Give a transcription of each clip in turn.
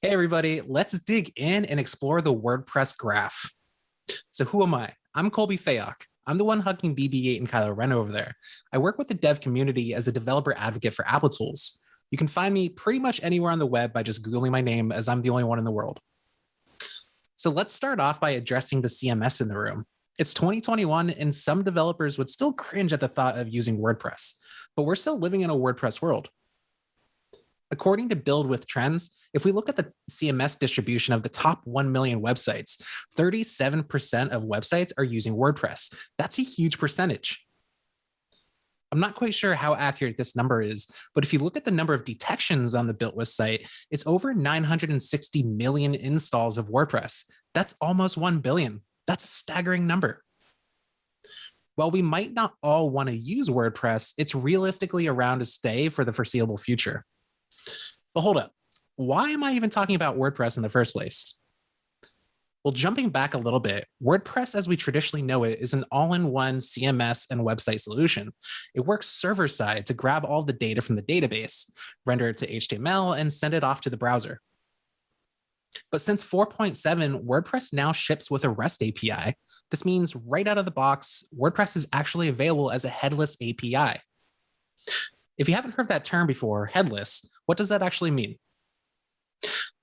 Hey, everybody, let's dig in and explore the WordPress graph. So who am I? I'm Colby Fayock. I'm the one hugging BB8 and Kylo Ren over there. I work with the dev community as a developer advocate for Applitools. You can find me pretty much anywhere on the web by just Googling my name, as I'm the only one in the world. So let's start off by addressing the CMS in the room. It's 2021, and some developers would still cringe at the thought of using WordPress, but we're still living in a WordPress world. According to Build with Trends, if we look at the CMS distribution of the top 1 million websites, 37% of websites are using WordPress. That's a huge percentage. I'm not quite sure how accurate this number is, but if you look at the number of detections on the Built With site, it's over 960 million installs of WordPress. That's almost 1 billion. That's a staggering number. While we might not all want to use WordPress, it's realistically around to stay for the foreseeable future. But hold up, why am I even talking about WordPress in the first place? Well, jumping back a little bit, WordPress as we traditionally know it is an all-in-one CMS and website solution. It works server-side to grab all the data from the database, render it to HTML, and send it off to the browser. But since 4.7, WordPress now ships with a REST API. This means right out of the box, WordPress is actually available as a headless API. If you haven't heard that term before, headless, what does that actually mean?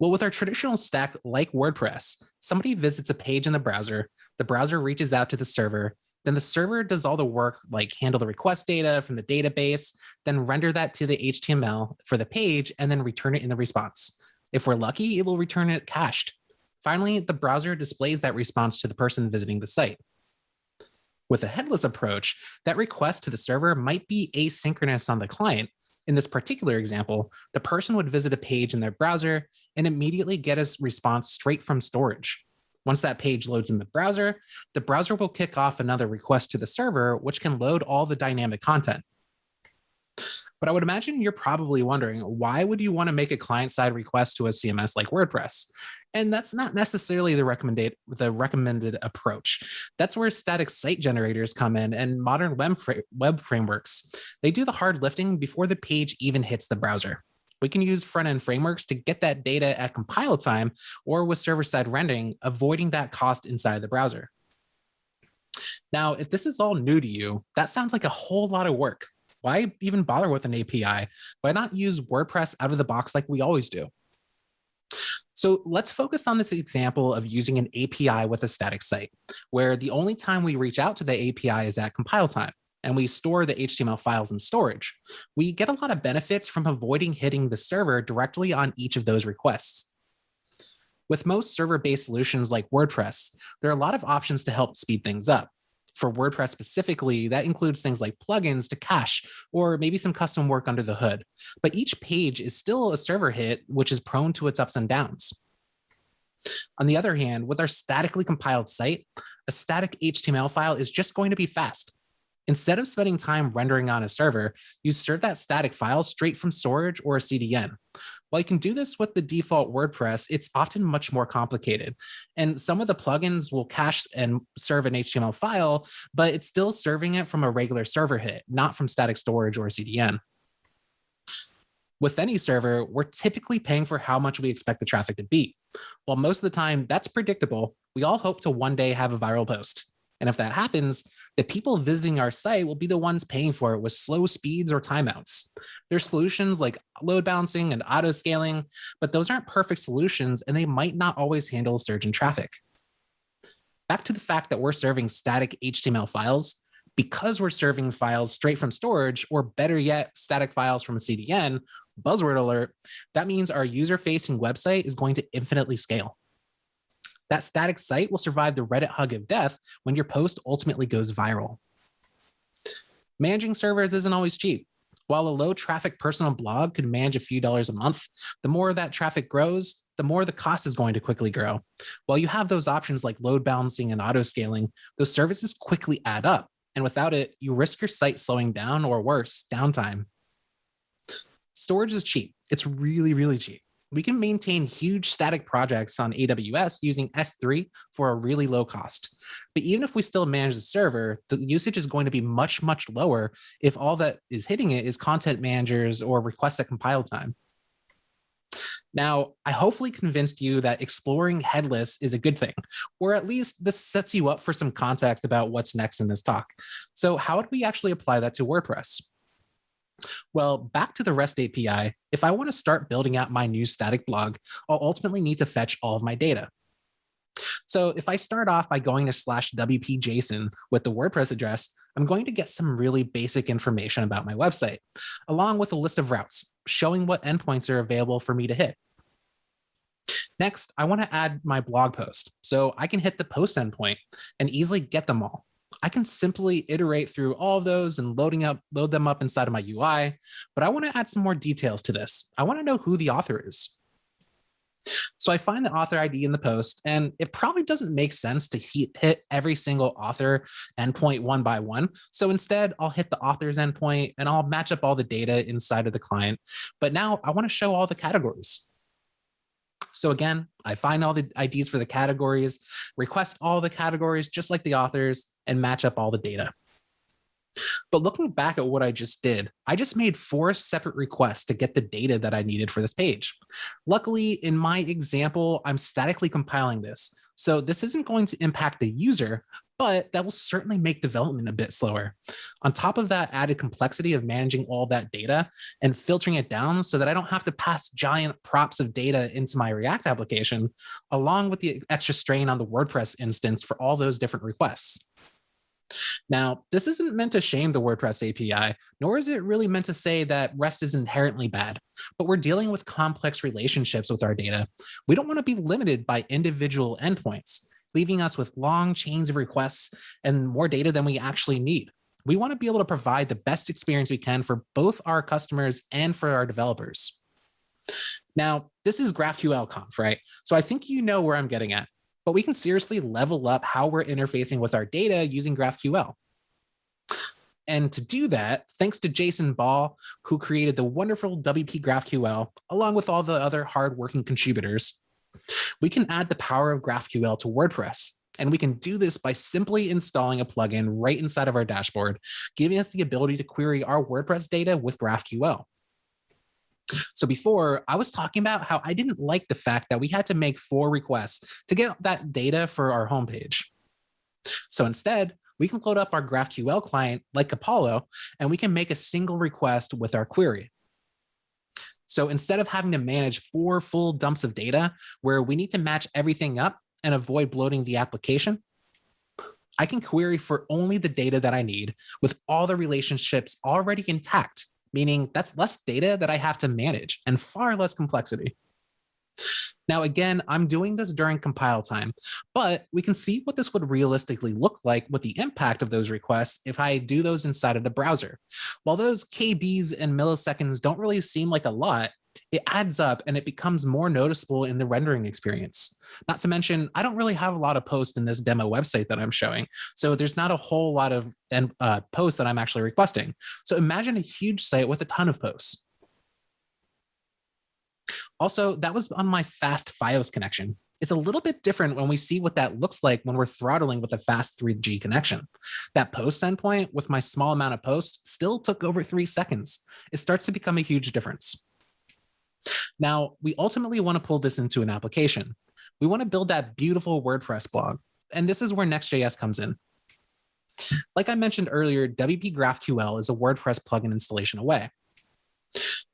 Well, with our traditional stack like WordPress, somebody visits a page in the browser reaches out to the server, then the server does all the work like handle the request data from the database, then render that to the HTML for the page, and then return it in the response. If we're lucky, it will return it cached. Finally, the browser displays that response to the person visiting the site. With a headless approach, that request to the server might be asynchronous on the client. In this particular example, the person would visit a page in their browser and immediately get a response straight from storage. Once that page loads in the browser will kick off another request to the server, which can load all the dynamic content. But I would imagine you're probably wondering, why would you want to make a client-side request to a CMS like WordPress? And that's not necessarily the recommended approach. That's where static site generators come in and modern web frameworks. They do the hard lifting before the page even hits the browser. We can use front-end frameworks to get that data at compile time or with server-side rendering, avoiding that cost inside the browser. Now, if this is all new to you, that sounds like a whole lot of work. Why even bother with an API? Why not use WordPress out of the box like we always do? So let's focus on this example of using an API with a static site, where the only time we reach out to the API is at compile time, and we store the HTML files in storage. We get a lot of benefits from avoiding hitting the server directly on each of those requests. With most server-based solutions like WordPress, there are a lot of options to help speed things up. For WordPress specifically, that includes things like plugins to cache, or maybe some custom work under the hood. But each page is still a server hit, which is prone to its ups and downs. On the other hand, with our statically compiled site, a static HTML file is just going to be fast. Instead of spending time rendering on a server, you serve that static file straight from storage or a CDN. While you can do this with the default WordPress, it's often much more complicated. And some of the plugins will cache and serve an HTML file, but it's still serving it from a regular server hit, not from static storage or CDN. With any server, we're typically paying for how much we expect the traffic to be. While most of the time that's predictable, we all hope to one day have a viral post. And if that happens, the people visiting our site will be the ones paying for it with slow speeds or timeouts. There's solutions like load balancing and auto scaling, but those aren't perfect solutions and they might not always handle surge in traffic. Back to the fact that we're serving static HTML files, because we're serving files straight from storage, or better yet, static files from a CDN, buzzword alert, that means our user-facing website is going to infinitely scale. That static site will survive the Reddit hug of death when your post ultimately goes viral. Managing servers isn't always cheap. While a low traffic personal blog could manage a few dollars a month, the more that traffic grows, the more the cost is going to quickly grow. While you have those options like load balancing and auto scaling, those services quickly add up. And without it, you risk your site slowing down or worse, downtime. Storage is cheap. It's really, really cheap. We can maintain huge static projects on AWS using S3 for a really low cost. But even if we still manage the server, the usage is going to be much, much lower if all that is hitting it is content managers or requests at compile time. Now, I hopefully convinced you that exploring headless is a good thing, or at least this sets you up for some context about what's next in this talk. So how would we actually apply that to WordPress? Well, back to the REST API, if I want to start building out my new static blog, I'll ultimately need to fetch all of my data. So if I start off by going to /wpJSON with the WordPress address, I'm going to get some really basic information about my website, along with a list of routes showing what endpoints are available for me to hit. Next, I want to add my blog post, so I can hit the post endpoint and easily get them all. I can simply iterate through all of those and load them up inside of my UI, but I want to add some more details to this. I want to know who the author is. So I find the author ID in the post, and it probably doesn't make sense to hit every single author endpoint one by one. So instead, I'll hit the author's endpoint and I'll match up all the data inside of the client. But now I want to show all the categories. So again, I find all the IDs for the categories, request all the categories just like the authors, and match up all the data. But looking back at what I just did, I just made 4 separate requests to get the data that I needed for this page. Luckily, in my example, I'm statically compiling this. So this isn't going to impact the user, but that will certainly make development a bit slower. On top of that added complexity of managing all that data and filtering it down so that I don't have to pass giant props of data into my React application, along with the extra strain on the WordPress instance for all those different requests. Now, this isn't meant to shame the WordPress API, nor is it really meant to say that REST is inherently bad, but we're dealing with complex relationships with our data. We don't want to be limited by individual endpoints, leaving us with long chains of requests and more data than we actually need. We want to be able to provide the best experience we can for both our customers and for our developers. Now, this is GraphQL Conf, right? So I think you know where I'm getting at. But we can seriously level up how we're interfacing with our data using GraphQL. And to do that, thanks to Jason Ball, who created the wonderful WPGraphQL, along with all the other hardworking contributors, we can add the power of GraphQL to WordPress. And we can do this by simply installing a plugin right inside of our dashboard, giving us the ability to query our WordPress data with GraphQL. So before, I was talking about how I didn't like the fact that we had to make 4 requests to get that data for our homepage. So instead, we can load up our GraphQL client like Apollo, and we can make a single request with our query. So instead of having to manage 4 full dumps of data where we need to match everything up and avoid bloating the application, I can query for only the data that I need with all the relationships already intact, meaning that's less data that I have to manage and far less complexity. Now, again, I'm doing this during compile time, but we can see what this would realistically look like with the impact of those requests if I do those inside of the browser. While those KBs and milliseconds don't really seem like a lot, it adds up and it becomes more noticeable in the rendering experience. Not to mention, I don't really have a lot of posts in this demo website that I'm showing, so there's not a whole lot of posts that I'm actually requesting. So imagine a huge site with a ton of posts. Also, that was on my fast Fios connection. It's a little bit different when we see what that looks like when we're throttling with a fast 3G connection. That post endpoint with my small amount of posts still took over 3 seconds. It starts to become a huge difference. Now, we ultimately want to pull this into an application. We want to build that beautiful WordPress blog, and this is where Next.js comes in. Like I mentioned earlier, WP GraphQL is a WordPress plugin installation away.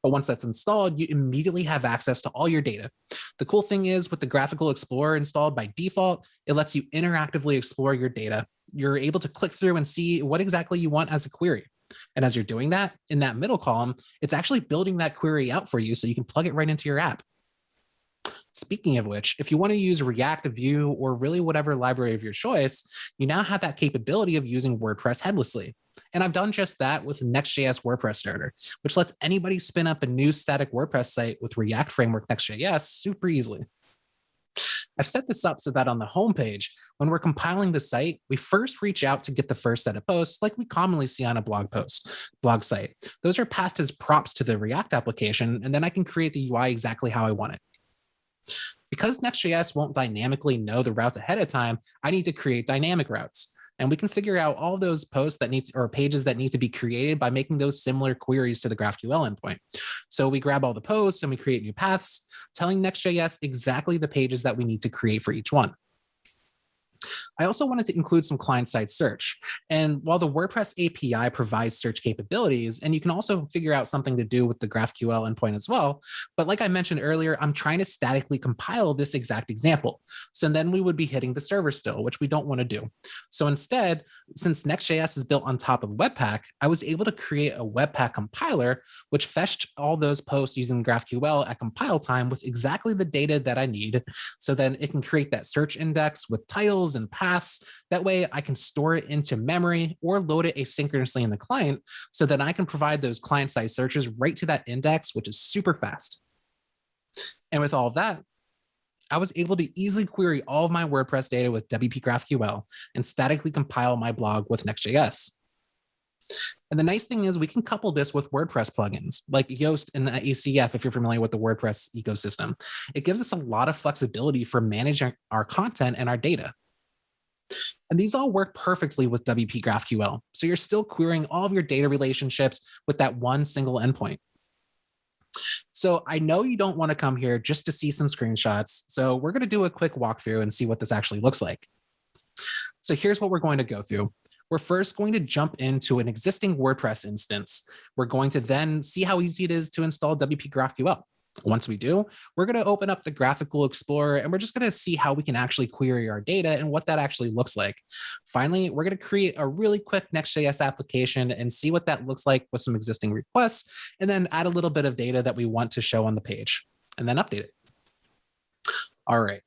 But once that's installed, you immediately have access to all your data. The cool thing is with the Graphical Explorer installed by default, it lets you interactively explore your data. You're able to click through and see what exactly you want as a query. And as you're doing that, in that middle column, it's actually building that query out for you so you can plug it right into your app. Speaking of which, if you want to use React, Vue, or really whatever library of your choice, you now have that capability of using WordPress headlessly. And I've done just that with Next.js WordPress Starter, which lets anybody spin up a new static WordPress site with React Framework Next.js super easily. I've set this up so that on the homepage, when we're compiling the site, we first reach out to get the first set of posts like we commonly see on a blog site. Those are passed as props to the React application, and then I can create the UI exactly how I want it. Because Next.js won't dynamically know the routes ahead of time, I need to create dynamic routes. And we can figure out all those posts that need or pages that need to be created by making those similar queries to the GraphQL endpoint. So we grab all the posts and we create new paths, telling Next.js exactly the pages that we need to create for each one. I also wanted to include some client-side search. And while the WordPress API provides search capabilities, and you can also figure out something to do with the GraphQL endpoint as well, but like I mentioned earlier, I'm trying to statically compile this exact example. So then we would be hitting the server still, which we don't want to do. So instead, since Next.js is built on top of Webpack, I was able to create a Webpack compiler, which fetched all those posts using GraphQL at compile time with exactly the data that I need. So then it can create that search index with titles and paths. That way I can store it into memory or load it asynchronously in the client so that I can provide those client-side searches right to that index, which is super fast. And with all of that, I was able to easily query all of my WordPress data with WPGraphQL and statically compile my blog with Next.js. And the nice thing is we can couple this with WordPress plugins like Yoast and ACF if you're familiar with the WordPress ecosystem. It gives us a lot of flexibility for managing our content and our data. And these all work perfectly with WP GraphQL. So you're still querying all of your data relationships with that one single endpoint. So I know you don't want to come here just to see some screenshots. So we're going to do a quick walkthrough and see what this actually looks like. So here's what we're going to go through. We're first going to jump into an existing WordPress instance. We're going to then see how easy it is to install WP GraphQL. Once we do, we're going to open up the Graphical Explorer and we're just going to see how we can actually query our data and what that actually looks like. Finally, we're going to create a really quick Next.js application and see what that looks like with some existing requests, and then add a little bit of data that we want to show on the page, and then update it. All right.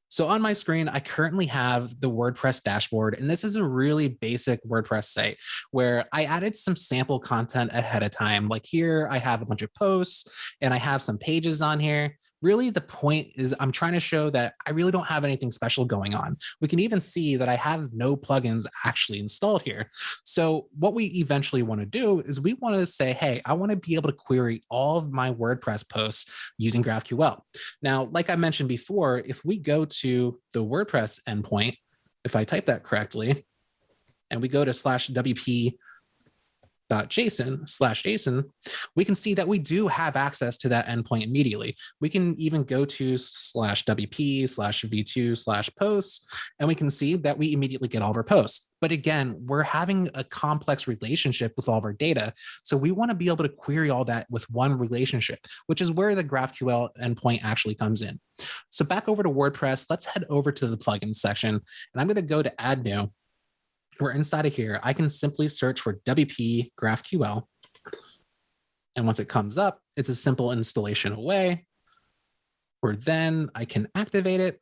So on my screen, I currently have the WordPress dashboard, and this is a really basic WordPress site where I added some sample content ahead of time. Like here, I have a bunch of posts and I have some pages on here. Really, the point is I'm trying to show that I really don't have anything special going on. We can even see that I have no plugins actually installed here. So what we eventually want to do is we want to say, hey, I want to be able to query all of my WordPress posts using GraphQL. Now, like I mentioned before, if we go to the WordPress endpoint, if I type that correctly, and we go to /wp.json/JSON, we can see that we do have access to that endpoint immediately. We can even go to /wp/v2/posts, and we can see that we immediately get all of our posts. But again, we're having a complex relationship with all of our data. So we want to be able to query all that with one relationship, which is where the GraphQL endpoint actually comes in. So back over to WordPress, let's head over to the plugins section, and I'm going to go to Add New. Where inside of here, I can simply search for WP GraphQL. And once it comes up, it's a simple installation away, where then I can activate it.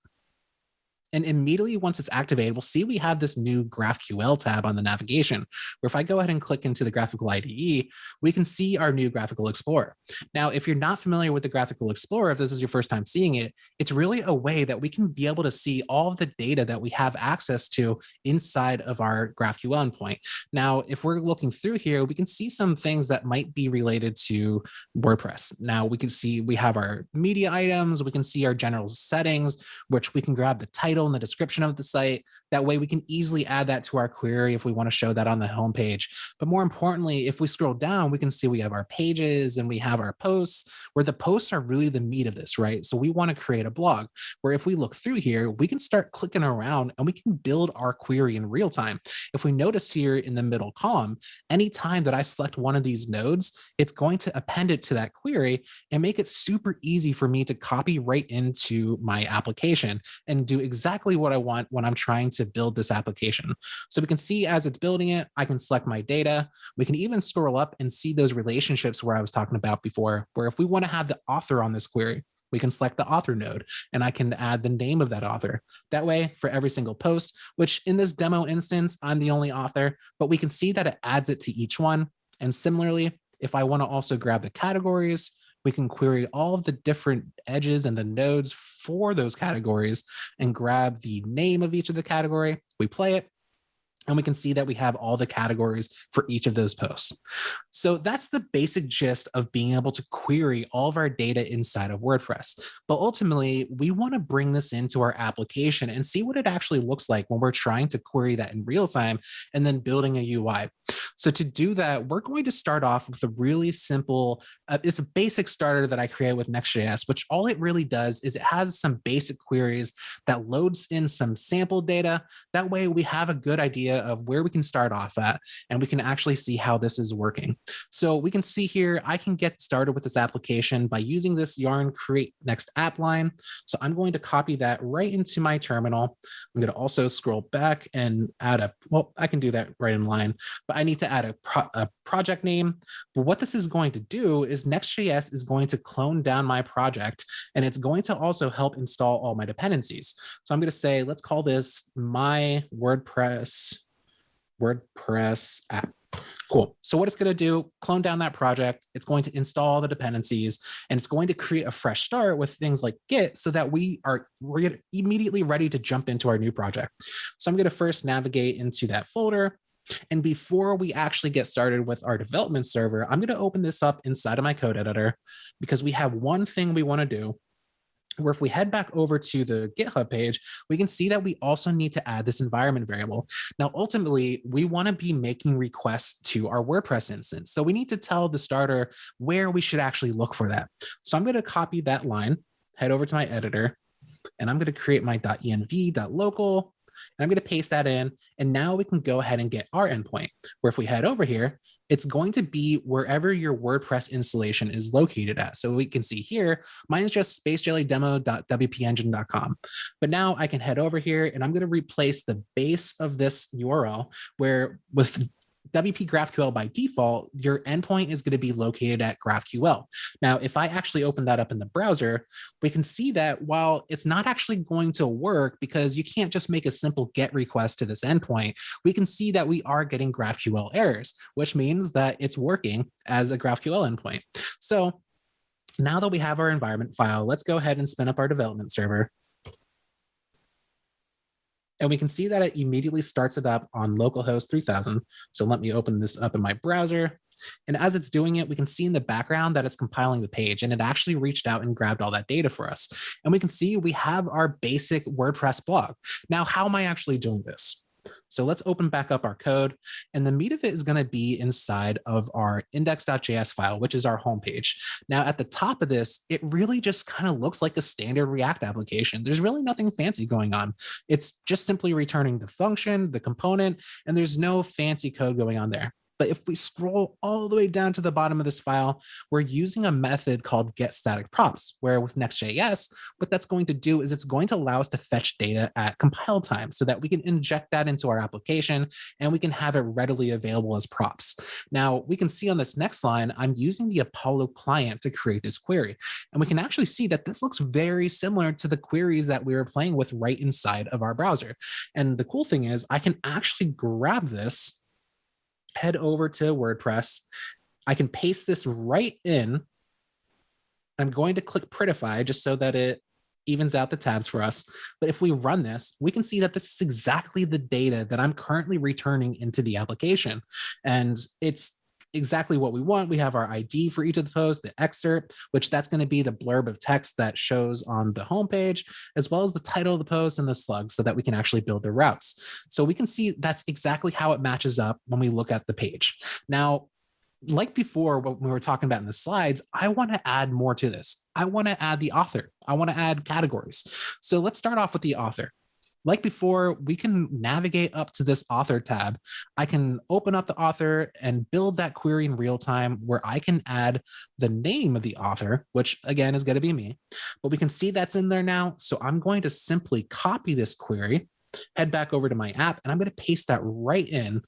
And immediately once it's activated, we'll see we have this new GraphQL tab on the navigation, where if I go ahead and click into the Graphical IDE, we can see our new Graphical Explorer. Now, if you're not familiar with the Graphical Explorer, if this is your first time seeing it, it's really a way that we can be able to see all of the data that we have access to inside of our GraphQL endpoint. Now, if we're looking through here, we can see some things that might be related to WordPress. Now, we can see we have our media items, we can see our general settings, which we can grab the title and the description of the site. That way we can easily add that to our query if we want to show that on the homepage. But more importantly, if we scroll down, we can see we have our pages and we have our posts, where the posts are really the meat of this, right? So we want to create a blog where if we look through here, we can start clicking around and we can build our query in real time. If we notice here in the middle column, anytime that I select one of these nodes, it's going to append it to that query and make it super easy for me to copy right into my application and do exactly what I want when I'm trying to build this application. So we can see as it's building it, I can select my data. We can even scroll up and see those relationships where I was talking about before, where if we want to have the author on this query, we can select the author node and I can add the name of that author. That way for every single post, which in this demo instance, I'm the only author, but we can see that it adds it to each one. And similarly, if I want to also grab the categories, we can query all of the different edges and the nodes for those categories and grab the name of each of the category. We play it. And we can see that we have all the categories for each of those posts. So that's the basic gist of being able to query all of our data inside of WordPress. But ultimately, we want to bring this into our application and see what it actually looks like when we're trying to query that in real time and then building a UI. So to do that, we're going to start off with a really simple, it's a basic starter that I created with Next.js, which all it really does is it has some basic queries that loads in some sample data. That way we have a good idea of where we can start off at, and we can actually see how this is working. So we can see here, I can get started with this application by using this yarn create next app line. So I'm going to copy that right into my terminal. I'm going to also scroll back and add I can do that right in line, but I need to add a project name. But what this is going to do is Next.js is going to clone down my project, and it's going to also help install all my dependencies. So I'm going to say, let's call this my WordPress app. Cool. So what it's going to do, clone down that project. It's going to install the dependencies, and it's going to create a fresh start with things like Git so that we're immediately ready to jump into our new project. So I'm going to first navigate into that folder. And before we actually get started with our development server, I'm going to open this up inside of my code editor, because we have one thing we want to do, where if we head back over to the GitHub page, we can see that we also need to add this environment variable. Now, ultimately, we want to be making requests to our WordPress instance. So we need to tell the starter where we should actually look for that. So I'm going to copy that line, head over to my editor, and I'm going to create my .env.local. And I'm going to paste that in. And now we can go ahead and get our endpoint, where if we head over here, it's going to be wherever your WordPress installation is located at. So we can see here, mine is just spacejelly.demo.wpengine.com. But now I can head over here, and I'm going to replace the base of this URL, where with WPGraphQL by default, your endpoint is going to be located at GraphQL. Now, if I actually open that up in the browser, we can see that while it's not actually going to work because you can't just make a simple GET request to this endpoint, we can see that we are getting GraphQL errors, which means that it's working as a GraphQL endpoint. So now that we have our environment file, let's go ahead and spin up our development server. And we can see that it immediately starts it up on localhost 3000. So let me open this up in my browser. And as it's doing it, we can see in the background that it's compiling the page, and it actually reached out and grabbed all that data for us. And we can see we have our basic WordPress blog. Now, how am I actually doing this? So let's open back up our code, and the meat of it is going to be inside of our index.js file, which is our homepage. Now, at the top of this, it really just kind of looks like a standard React application. There's really nothing fancy going on. It's just simply returning the function, the component, and there's no fancy code going on there. But if we scroll all the way down to the bottom of this file, we're using a method called getStaticProps, where with Next.js, what that's going to do is it's going to allow us to fetch data at compile time so that we can inject that into our application and we can have it readily available as props. Now, we can see on this next line, I'm using the Apollo client to create this query. And we can actually see that this looks very similar to the queries that we were playing with right inside of our browser. And the cool thing is I can actually grab this, head over to WordPress. I can paste this right in. I'm going to click Prettify just so that it evens out the tabs for us. But if we run this, we can see that this is exactly the data that I'm currently returning into the application. And it's exactly what we want. We have our ID for each of the posts, the excerpt, which that's going to be the blurb of text that shows on the homepage, as well as the title of the post and the slug so that we can actually build the routes. So we can see that's exactly how it matches up when we look at the page. Now, like before, what we were talking about in the slides, I want to add more to this. I want to add the author. I want to add categories. So let's start off with the author. Like before, we can navigate up to this author tab. I can open up the author and build that query in real time where I can add the name of the author, which again is going to be me. But we can see that's in there now. So I'm going to simply copy this query, head back over to my app, and I'm going to paste that right in.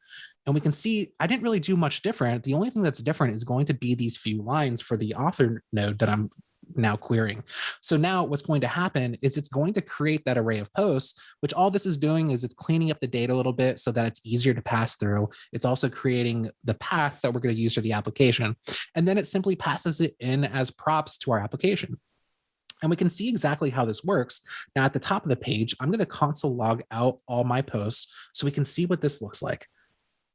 And we can see I didn't really do much different. The only thing that's different is going to be these few lines for the author node that I'm now querying. So now what's going to happen is it's going to create that array of posts, which all this is doing is it's cleaning up the data a little bit so that it's easier to pass through. It's also creating the path that we're going to use for the application. And then it simply passes it in as props to our application. And we can see exactly how this works. Now at the top of the page, I'm going to console log out all my posts so we can see what this looks like.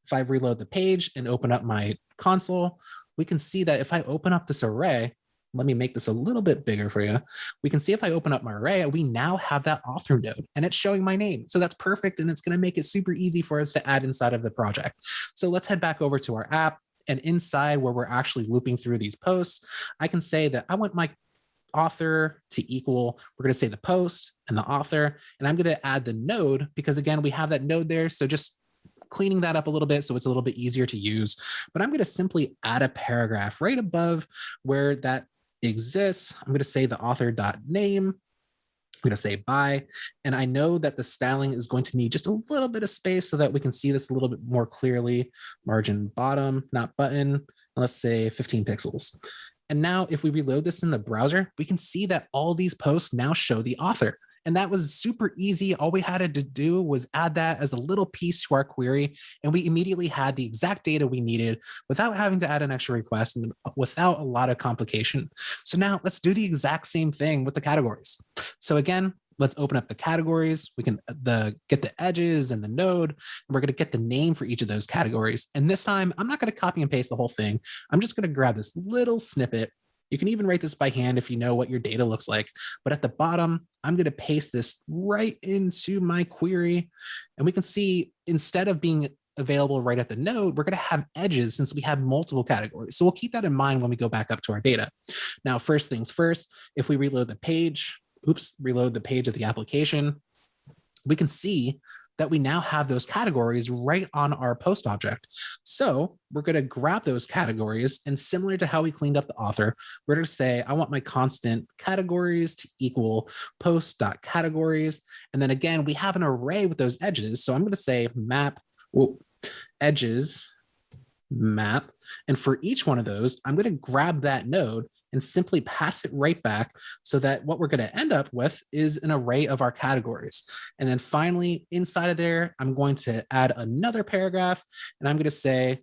If I reload the page and open up my console, we can see that if I open up this array, let me make this a little bit bigger for you. We can see if I open up my array, we now have that author node and it's showing my name. So that's perfect. And it's going to make it super easy for us to add inside of the project. So let's head back over to our app, and inside where we're actually looping through these posts, I can say that I want my author to equal, we're going to say the post and the author, and I'm going to add the node because again, we have that node there. So just cleaning that up a little bit so it's a little bit easier to use. But I'm going to simply add a paragraph right above where that exists. I'm going to say the author.name. I'm going to say by, and I know that the styling is going to need just a little bit of space so that we can see this a little bit more clearly. Margin bottom, not button, and let's say 15 pixels. And now if we reload this in the browser, we can see that all these posts now show the author. And that was super easy. All we had to do was add that as a little piece to our query, and we immediately had the exact data we needed without having to add an extra request and without a lot of complication. So now let's do the exact same thing with the categories. So again, let's open up the categories. We can get the edges and the node, and we're going to get the name for each of those categories. And this time, I'm not going to copy and paste the whole thing. I'm just going to grab this little snippet. You can even write this by hand if you know what your data looks like. But at the bottom, I'm going to paste this right into my query. And we can see instead of being available right at the node, we're going to have edges since we have multiple categories. So we'll keep that in mind when we go back up to our data. Now, first things first, if we reload the page, reload the page of the application, we can see that we now have those categories right on our post object. So we're going to grab those categories, and similar to how we cleaned up the author, we're going to say, I want my constant categories to equal post.categories. And then again, we have an array with those edges. So I'm going to say map edges map. And for each one of those, I'm going to grab that node and simply pass it right back so that what we're going to end up with is an array of our categories. And then finally, inside of there, I'm going to add another paragraph, and I'm going to say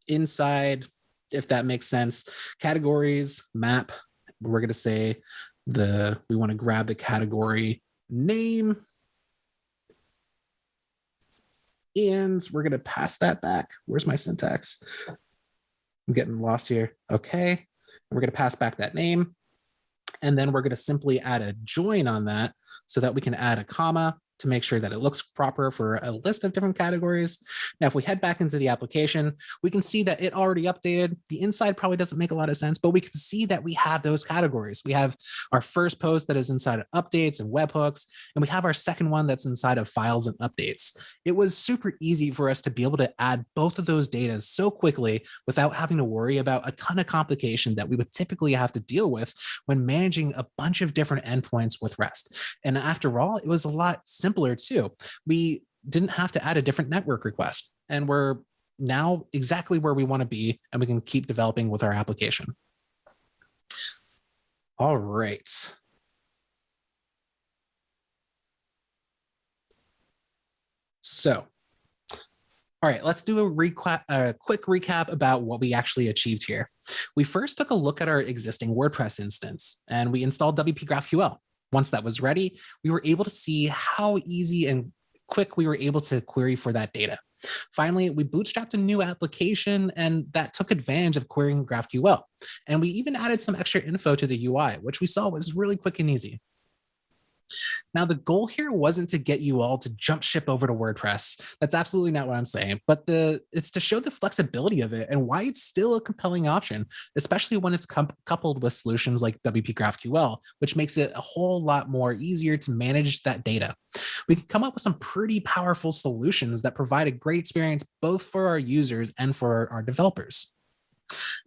inside, if that makes sense, categories map. We're going to say we want to grab the category name, and we're going to pass that back. Where's my syntax? I'm getting lost here. Okay. We're going to pass back that name. And then we're going to simply add a join on that so that we can add a comma to make sure that it looks proper for a list of different categories. Now, if we head back into the application, we can see that it already updated. The inside probably doesn't make a lot of sense, but we can see that we have those categories. We have our first post that is inside of updates and webhooks, and we have our second one that's inside of files and updates. It was super easy for us to be able to add both of those data so quickly without having to worry about a ton of complication that we would typically have to deal with when managing a bunch of different endpoints with REST. And after all, it was a lot simpler too. We didn't have to add a different network request, and we're now exactly where we want to be, and we can keep developing with our application. All right. So, all right, let's do a quick recap about what we actually achieved here. We first took a look at our existing WordPress instance, and we installed WPGraphQL. Once that was ready, we were able to see how easy and quick we were able to query for that data. Finally, we bootstrapped a new application, and that took advantage of querying GraphQL. And we even added some extra info to the UI, which we saw was really quick and easy. Now, the goal here wasn't to get you all to jump ship over to WordPress. That's absolutely not what I'm saying, but it's to show the flexibility of it and why it's still a compelling option, especially when it's coupled with solutions like WP GraphQL, which makes it a whole lot more easier to manage that data. We can come up with some pretty powerful solutions that provide a great experience both for our users and for our developers.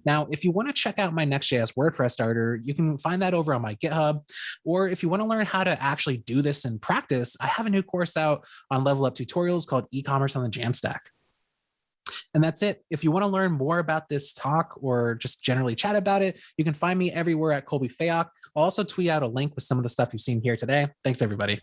Now, if you want to check out my Next.js WordPress starter, you can find that over on my GitHub. Or if you want to learn how to actually do this in practice, I have a new course out on Level Up Tutorials called E-commerce on the Jamstack. And that's it. If you want to learn more about this talk or just generally chat about it, you can find me everywhere at Colby Fayock. I'll also tweet out a link with some of the stuff you've seen here today. Thanks, everybody.